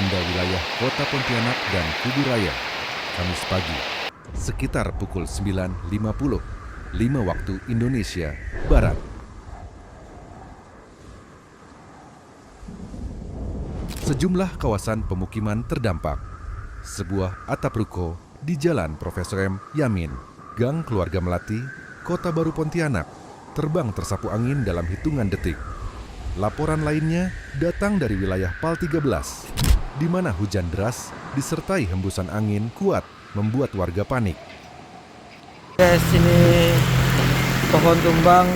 melanda wilayah Kota Pontianak dan Kuburaya, Kamis pagi, sekitar pukul 9.50, 5 waktu Indonesia Barat. Sejumlah kawasan pemukiman terdampak. Sebuah atap ruko di Jalan Profesor M. Yamin, Gang Keluarga Melati, Kota Baru Pontianak, terbang tersapu angin dalam hitungan detik. Laporan lainnya datang dari wilayah Pal 13, di mana hujan deras disertai hembusan angin kuat membuat warga panik. Guys, ini pohon tumbang.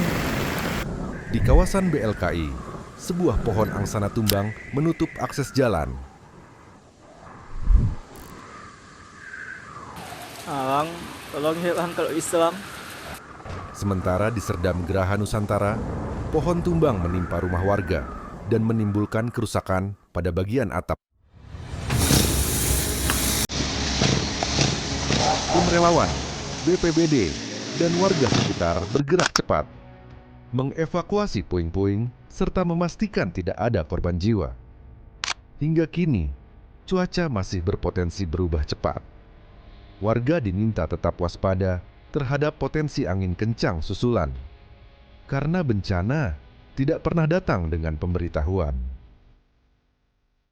Di kawasan BLKI, sebuah pohon angsana tumbang menutup akses jalan. Abang, tolong ya bang kalau Islam. Sementara di Serdam Geraha Nusantara, pohon tumbang menimpa rumah warga dan menimbulkan kerusakan pada bagian atap. Tim relawan, BPBD, dan warga sekitar bergerak cepat, mengevakuasi puing-puing serta memastikan tidak ada korban jiwa. Hingga kini, cuaca masih berpotensi berubah cepat. Warga diminta tetap waspada terhadap potensi angin kencang susulan, karena bencana tidak pernah datang dengan pemberitahuan.